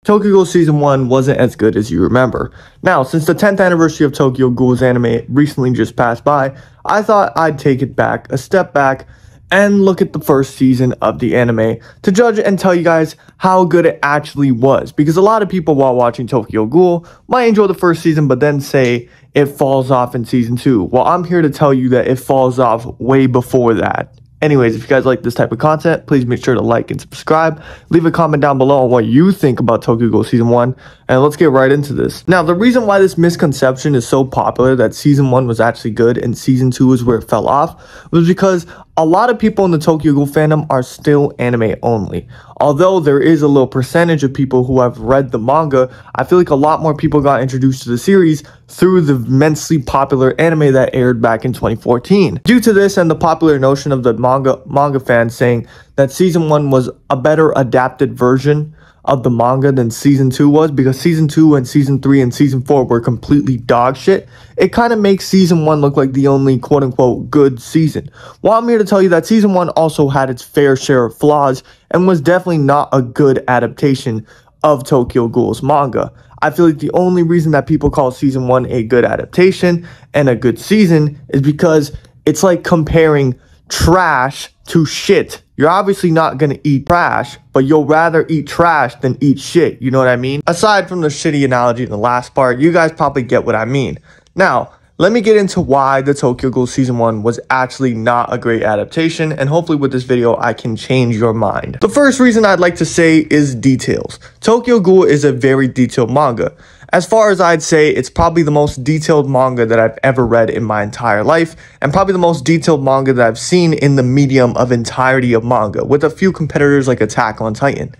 Tokyo Ghoul Season 1 wasn't as good as you remember. Now, since the 10th anniversary of Tokyo Ghoul's anime recently just passed by, I thought I'd take it back, a step back, and look at the first season of the anime to judge and tell you guys how good it actually was. Because a lot of people while watching Tokyo Ghoul might enjoy the first season but then say it falls off in Season 2. Well, I'm here to tell you that it falls off way before that. Anyways, if you guys like this type of content, please make sure to like and subscribe. Leave a comment down below on what you think about Tokyo Ghoul Season 1, and let's get right into this. Now, the reason why this misconception is so popular that Season 1 was actually good and Season 2 is where it fell off was because a lot of people in the Tokyo Ghoul fandom are still anime only. Although there is a little percentage of people who have read the manga, I feel like a lot more people got introduced to the series through the immensely popular anime that aired back in 2014. Due to this and the popular notion of the manga fans saying that Season 1 was a better adapted version of the manga than Season 2 was, because Season 2 and Season 3 and Season 4 were completely dog shit, it kind of makes Season 1 look like the only quote-unquote good season. Well, I'm here to tell you that Season 1 also had its fair share of flaws and was definitely not a good adaptation of Tokyo Ghoul's manga. I feel like the only reason that people call Season 1 a good adaptation and a good season is because it's like comparing trash to shit. You're obviously not going to eat trash, but you'll rather eat trash than eat shit. You know what I mean? Aside from the shitty analogy in the last part, you guys probably get what I mean. Now, let me get into why the Tokyo Ghoul Season 1 was actually not a great adaptation, and hopefully with this video, I can change your mind. The first reason I'd like to say is details. Tokyo Ghoul is a very detailed manga. As far as I'd say, it's probably the most detailed manga that I've ever read in my entire life, and probably the most detailed manga that I've seen in the medium of entirety of manga, with a few competitors like Attack on Titan.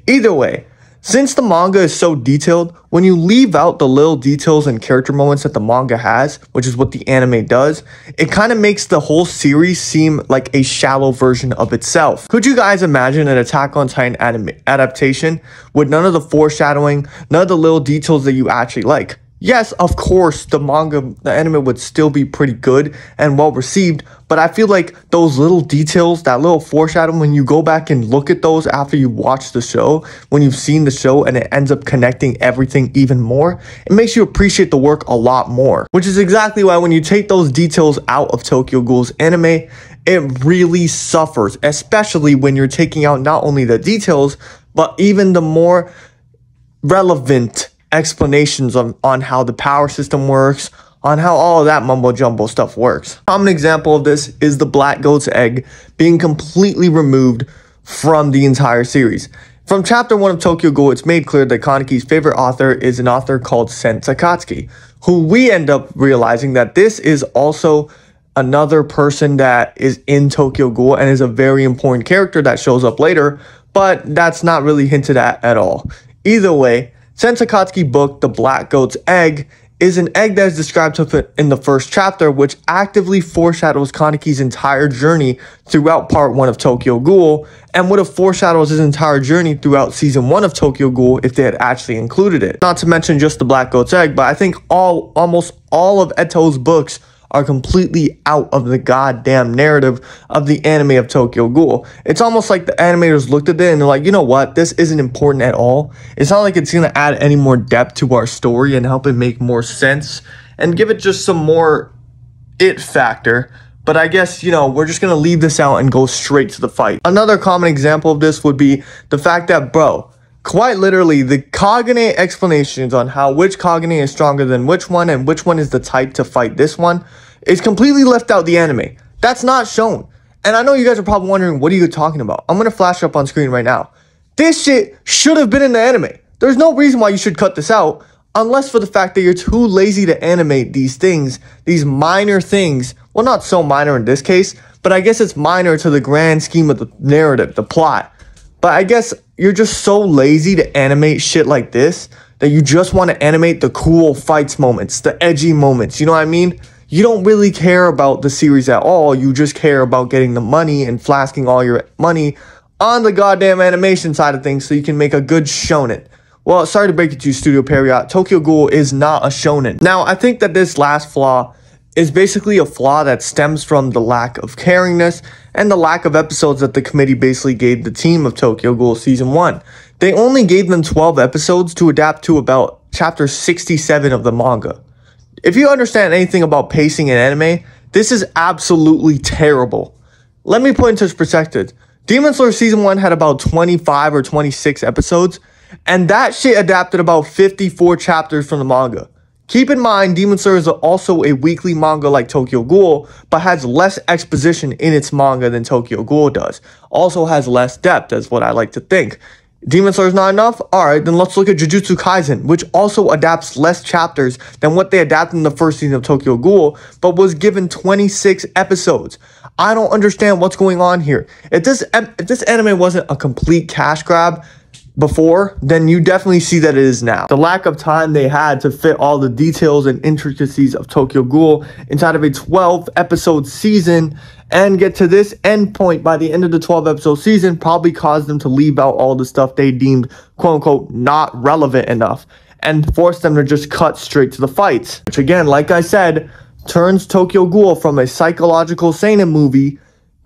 Either way, since the manga is so detailed, when you leave out the little details and character moments that the manga has, which is what the anime does, it kind of makes the whole series seem like a shallow version of itself. Could you guys imagine an Attack on Titan adaptation with none of the foreshadowing, none of the little details that you actually like? Yes, of course, the anime would still be pretty good and well received, but I feel like those little details, that little foreshadowing, when you go back and look at those after you watch the show, when you've seen the show and it ends up connecting everything even more, it makes you appreciate the work a lot more. Which is exactly why when you take those details out of Tokyo Ghoul's anime, it really suffers, especially when you're taking out not only the details, but even the more relevant explanations on how the power system works, on how all of that mumbo jumbo stuff works. A common example of this is the black goat's egg being completely removed from the entire series. From chapter 1 of Tokyo Ghoul, it's made clear that Kaneki's favorite author is an author called Sen Takatsuki, who we end up realizing that this is also another person that is in Tokyo Ghoul and is a very important character that shows up later, but that's not really hinted at all. Either way, Sen Takatsuki's book, The Black Goat's Egg, is an egg that is described in the first chapter, which actively foreshadows Kaneki's entire journey throughout part 1 of Tokyo Ghoul, and would have foreshadowed his entire journey throughout Season 1 of Tokyo Ghoul if they had actually included it. Not to mention just The Black Goat's Egg, but I think almost all of Eto's books are completely out of the goddamn narrative of the anime of Tokyo Ghoul. It's almost like the animators looked at it and they're like, you know what, this isn't important at all. It's not like it's going to add any more depth to our story and help it make more sense and give it just some more it factor. But I guess, you know, we're just going to leave this out and go straight to the fight. Another common example of this would be the fact that, bro, quite literally, the Kagane explanations on how which Kagane is stronger than which one and which one is the type to fight this one is completely left out the anime. That's not shown. And I know you guys are probably wondering, what are you talking about? I'm going to flash up on screen right now. This shit should have been in the anime. There's no reason why you should cut this out, unless for the fact that you're too lazy to animate these things, these minor things. Well, not so minor in this case, but I guess it's minor to the grand scheme of the narrative, the plot. But I guess you're just so lazy to animate shit like this that you just want to animate the cool fights moments, the edgy moments, you know what I mean? You don't really care about the series at all. You just care about getting the money and flasking all your money on the goddamn animation side of things so you can make a good shonen. Well, sorry to break it to you, Studio Period. Tokyo Ghoul is not a shonen. Now, I think that this last flaw is basically a flaw that stems from the lack of caringness and the lack of episodes that the committee basically gave the team of Tokyo Ghoul Season 1. They only gave them 12 episodes to adapt to about chapter 67 of the manga. If you understand anything about pacing in anime, this is absolutely terrible. Let me put into perspective. Demon Slayer Season 1 had about 25 or 26 episodes, and that shit adapted about 54 chapters from the manga. Keep in mind, Demon Slayer is also a weekly manga like Tokyo Ghoul, but has less exposition in its manga than Tokyo Ghoul does. Also has less depth, is what I like to think. Demon Slayer is not enough? Alright, then let's look at Jujutsu Kaisen, which also adapts less chapters than what they adapted in the first season of Tokyo Ghoul, but was given 26 episodes. I don't understand what's going on here. If this anime wasn't a complete cash grab before, then you definitely see that it is now. The lack of time they had to fit all the details and intricacies of Tokyo Ghoul inside of a 12-episode season and get to this end point by the end of the 12-episode season probably caused them to leave out all the stuff they deemed quote-unquote not relevant enough and forced them to just cut straight to the fights, which again, like I said, turns Tokyo Ghoul from a psychological seinen movie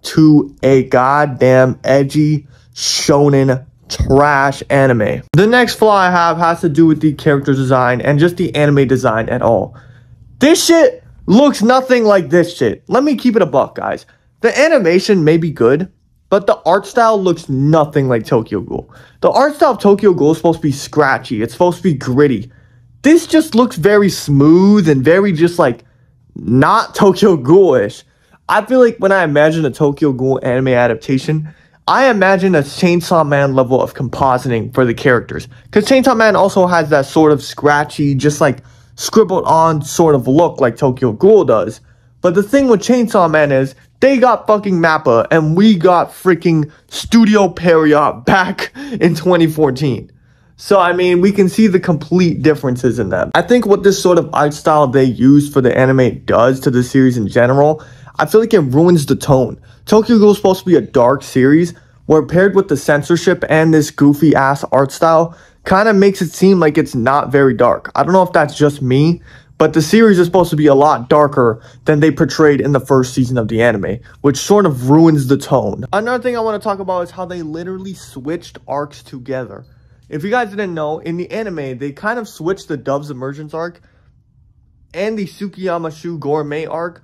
to a goddamn edgy shonen trash anime. The next flaw I have has to do with the character design and just the anime design at all. This shit looks nothing like this shit. Let me keep it a buck, guys. The animation may be good, but the art style looks nothing like Tokyo Ghoul. The art style of Tokyo Ghoul is supposed to be scratchy. It's supposed to be gritty. This just looks very smooth and very just like not Tokyo Ghoul-ish. I feel like when I imagine a Tokyo Ghoul anime adaptation, I imagine a Chainsaw Man level of compositing for the characters. Because Chainsaw Man also has that sort of scratchy, just like scribbled on sort of look like Tokyo Ghoul does. But the thing with Chainsaw Man is, they got fucking Mappa and we got freaking Studio Period back in 2014. So, I mean, we can see the complete differences in them. I think what this sort of art style they use for the anime does to the series in general, I feel like it ruins the tone. Tokyo Ghoul is supposed to be a dark series, where paired with the censorship and this goofy ass art style, kind of makes it seem like it's not very dark. I don't know if that's just me, but the series is supposed to be a lot darker than they portrayed in the first season of the anime, which sort of ruins the tone. Another thing I want to talk about is how they literally switched arcs together. If you guys didn't know, in the anime, they kind of switched the Dove's Emergence arc and the Tsukiyama Shu Gourmet arc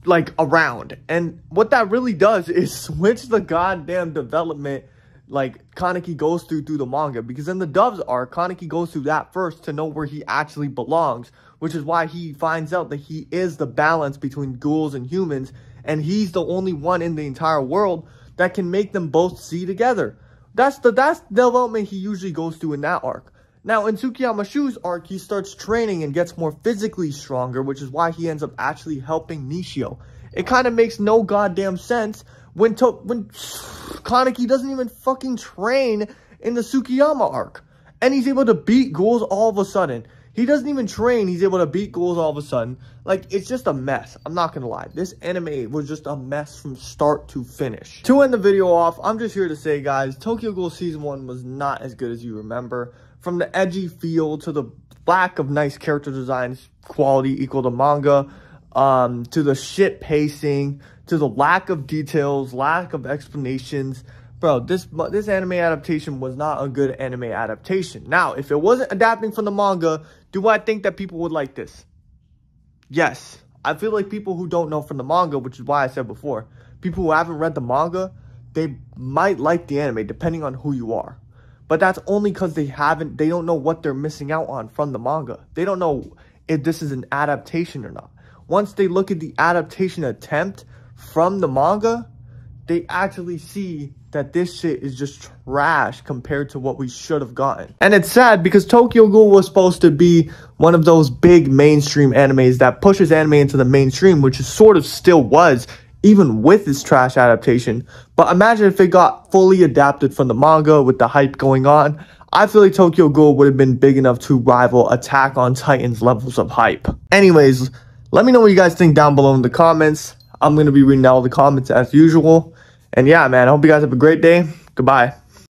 like around, and what that really does is switch the goddamn development like Kaneki goes through the manga, because in the Dove's arc, Kaneki goes through that first to know where he actually belongs, which is why he finds out that he is the balance between ghouls and humans, and he's the only one in the entire world that can make them both see together. That's the development he usually goes through in that arc. Now, in Tsukiyama Shu's arc, he starts training and gets more physically stronger, which is why he ends up actually helping Nishio. It kind of makes no goddamn sense when Kaneki doesn't even fucking train in the Tsukiyama arc. And he's able to beat ghouls all of a sudden. He doesn't even train, he's able to beat ghouls all of a sudden. Like, it's just a mess. I'm not gonna lie. This anime was just a mess from start to finish. To end the video off, I'm just here to say, guys, Tokyo Ghoul Season 1 was not as good as you remember. From the edgy feel to the lack of nice character designs, quality equal to manga, to the shit pacing, to the lack of details, lack of explanations. Bro, this anime adaptation was not a good anime adaptation. Now, if it wasn't adapting from the manga, do I think that people would like this? Yes. I feel like people who don't know from the manga, which is why I said before, people who haven't read the manga, they might like the anime depending on who you are. But that's only because they don't know what they're missing out on from the manga. They don't know if this is an adaptation or not. Once they look at the adaptation attempt from the manga, they actually see that this shit is just trash compared to what we should have gotten. And it's sad because Tokyo Ghoul was supposed to be one of those big mainstream animes that pushes anime into the mainstream, which it sort of still was, even with this trash adaptation. But imagine if it got fully adapted from the manga with the hype going on. I feel like Tokyo Ghoul would have been big enough to rival Attack on Titan's levels of hype. Anyways, let me know what you guys think down below in the comments. I'm going to be reading all the comments as usual. And yeah, man, I hope you guys have a great day. Goodbye.